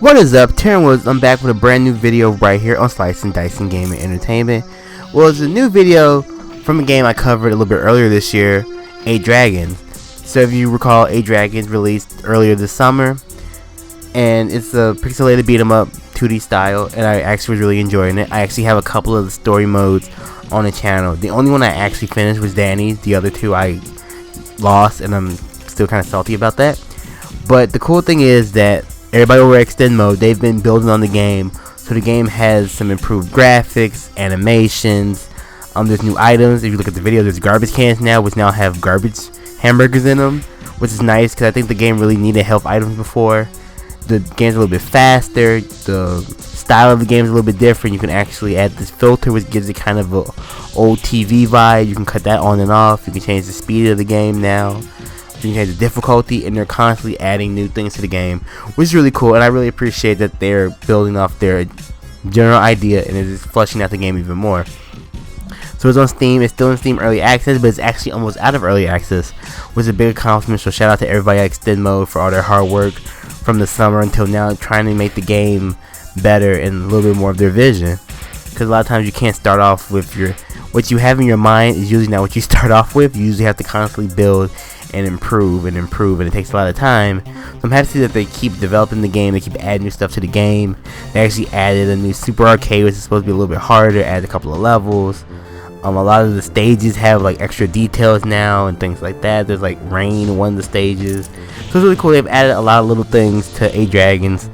What is up, Taryn Woods? I'm back with a brand new video right here on Slicing Dicing Gaming Entertainment. Well, it's a new video from a game I covered a little bit earlier this year, 8 Dragons. So if you recall, 8 Dragons released earlier this summer, and it's a pixelated beat 'em up 2D style, and I actually was really enjoying it. I actually have a couple of the story modes on the channel. The only one I actually finished was Danny's. The other two I lost, and I'm still kind of salty about that. But the cool thing is that everybody over Extend Mode, they've been building on the game, so the game has some improved graphics, animations. There's new items. If you look at the video, there's garbage cans now, which now have garbage hamburgers in them, which is nice because I think the game really needed health items before. The game's a little bit faster. The style of the game is a little bit different. You can actually add this filter, which gives it kind of a old TV vibe. You can cut that on and off. You can change the speed of the game now. You can change the difficulty, and they're constantly adding new things to the game, which is really cool. And I really appreciate that they're building off their general idea and it is fleshing out the game even more. So it's on Steam. It's still in Steam Early Access, but it's actually almost out of Early Access, which is a big accomplishment. So shout out to everybody at Extend Mode for all their hard work from the summer until now, trying to make the game better and a little bit more of their vision. Because a lot of times you can't start off with what you have in your mind is usually not what you start off with. You usually have to constantly build and improve, and it takes a lot of time. So I'm happy to see that they keep developing the game. They keep adding new stuff to the game. They actually added a new Super Arcade, which is supposed to be a little bit harder. Added a couple of levels. A lot of the stages have like extra details now and things like that. There's like rain in one of the stages, so it's really cool. They've added a lot of little things to 8 Dragons,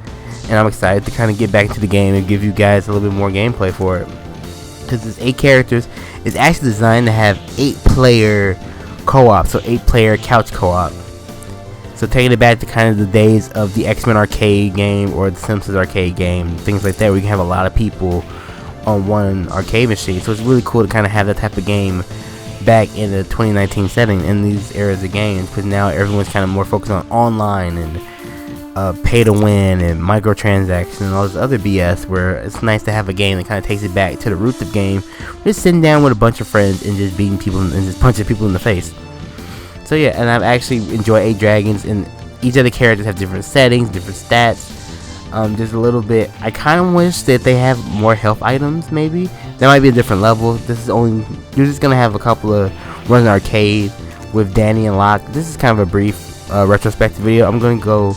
and I'm excited to kind of get back into the game and give you guys a little bit more gameplay for it. Because it's 8 characters. It's actually designed to have 8-player co-op, so 8-player couch co-op. So taking it back to kind of the days of the X-Men arcade game or the Simpsons arcade game, things like that, where you can have a lot of people on one arcade machine. So it's really cool to kind of have that type of game back in the 2019 setting in these eras of games, because now everyone's kind of more focused on online and pay to win and microtransactions and all this other BS, where it's nice to have a game that kind of takes it back to the roots of game, just sitting down with a bunch of friends and just beating people and just punching people in the face. So yeah, and I've actually enjoyed 8 Dragons, and each of the characters have different settings, different stats. Just a little bit. I kind of wish that they have more health items. Maybe that might be a different level. This is only, you're just gonna have a couple of runs in arcade with Danny and Locke. This is kind of a brief retrospective video. I'm gonna go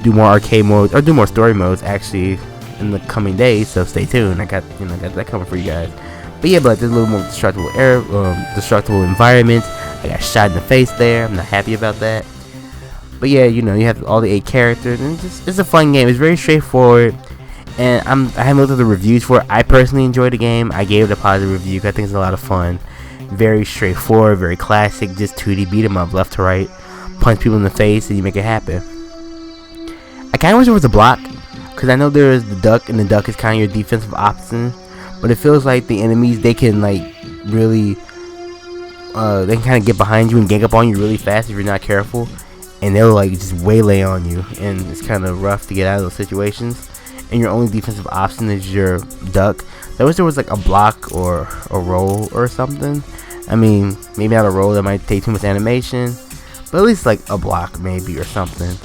do more arcade modes or do more story modes actually in the coming days. So stay tuned. I got that coming for you guys. But yeah, but there's a little more destructible destructible environments. I got shot in the face there. I'm not happy about that. But yeah, you have all the 8 characters, and it's a fun game. It's very straightforward, and I haven't looked at the reviews for it. I personally enjoyed the game. I gave it a positive review because I think it's a lot of fun. Very straightforward, very classic, just 2D beat 'em up, left to right, punch people in the face, and you make it happen. I kind of wish there was a block, because I know there is the duck, and the duck is kind of your defensive option, but it feels like the enemies, they can like really, they can kind of get behind you and gang up on you really fast if you're not careful. And they'll like just waylay on you, and it's kind of rough to get out of those situations. And your only defensive option is your duck. I wish there was like a block or a roll or something. I mean, maybe not a roll, that might take too much animation, but at least like a block maybe or something.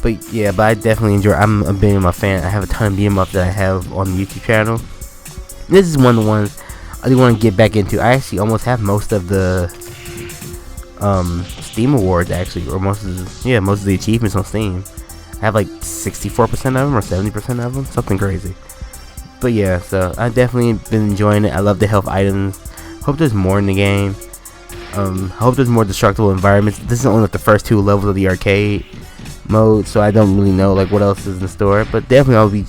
But yeah, but I definitely enjoy. I'm a beat 'em up fan. I have a ton of beat 'em up that I have on the YouTube channel. This is one of the ones I do want to get back into. I actually almost have most of the Steam awards actually, or most of the achievements on Steam. I have like 64% of them or 70% of them, something crazy. But yeah, so I definitely been enjoying it. I love the health items. Hope there's more in the game. Hope there's more destructible environments. This is only like the first 2 levels of the arcade mode, so I don't really know like what else is in store. But definitely I'll be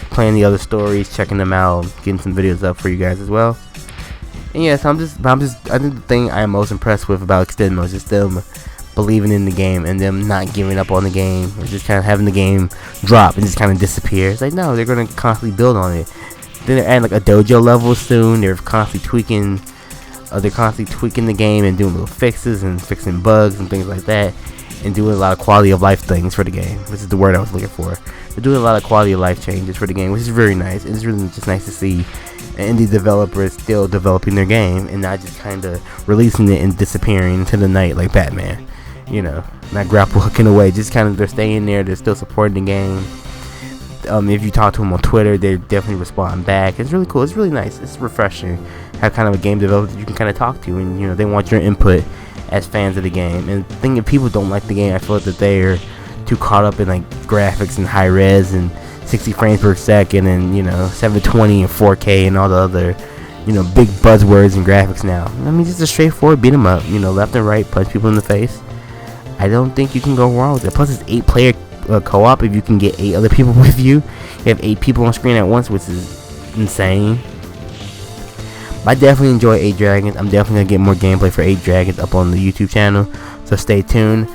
playing the other stories, checking them out, getting some videos up for you guys as well. And yeah, so I think the thing I am most impressed with about Extend Mode is just them believing in the game and them not giving up on the game, or just kind of having the game drop and just kind of disappear. It's like, no, they're going to constantly build on it. Then they're adding like a dojo level soon. They're constantly tweaking the game and doing little fixes and fixing bugs and things like that, and doing a lot of quality of life things for the game, which is the word I was looking for. They're doing a lot of quality of life changes for the game, which is very nice. It's really just nice to see an indie developer is still developing their game and not just kind of releasing it and disappearing into the night like Batman. Not grapple hooking away, just kind of they're staying there, they're still supporting the game. If you talk to them on Twitter, they definitely respond back. It's really cool. It's really nice. It's refreshing. Have kind of a game developer that you can kind of talk to, and they want your input as fans of the game. And thinking people don't like the game, I feel like that they are too caught up in like graphics and high res and 60 frames per second and 720 and 4K and all the other big buzzwords and graphics now. I mean, just a straightforward beat 'em up. Left and right, punch people in the face. I don't think you can go wrong with it. Plus, it's 8-player co-op. If you can get 8 other people with you, you have 8 people on screen at once, which is insane. I definitely enjoy 8 Dragons. I'm definitely gonna get more gameplay for 8 Dragons up on the YouTube channel, so stay tuned.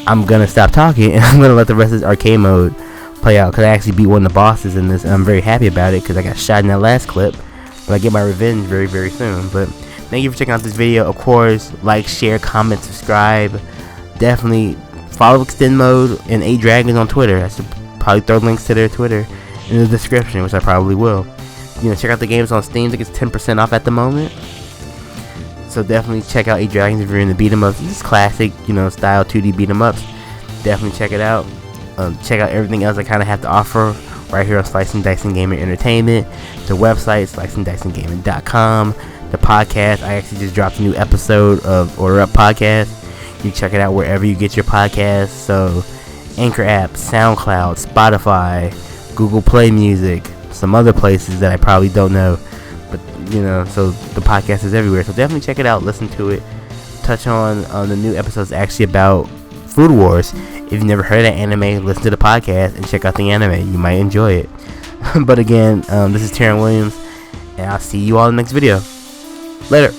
I'm gonna stop talking and I'm gonna let the rest of this arcade mode play out, because I actually beat one of the bosses in this and I'm very happy about it, because I got shot in that last clip, but I get my revenge very, very soon. But thank you for checking out this video. Of course, like, share, comment, subscribe. Definitely follow Extend Mode and 8 Dragons on Twitter. I should probably throw links to their Twitter in the description, which I probably will. Check out the games on Steam. I think it's 10% off at the moment. So definitely check out 8 Dragons if you're in the beat 'em ups. This is classic, style 2D beat 'em ups. Definitely check it out. Check out everything else I kind of have to offer right here on Slicing Dicing Gaming Entertainment. The website, SlicingDicingGaming.com. The podcast, I actually just dropped a new episode of Order Up Podcast. You can check it out wherever you get your podcasts. So Anchor app, SoundCloud, Spotify, Google Play Music, some other places that I probably don't know, but so the podcast is everywhere. So definitely check it out, listen to it, touch on the new episodes actually about Food Wars. If you've never heard of that anime, listen to the podcast and check out the anime. You might enjoy it. But again, this is Terran Williams, and I'll see you all in the next video. Later.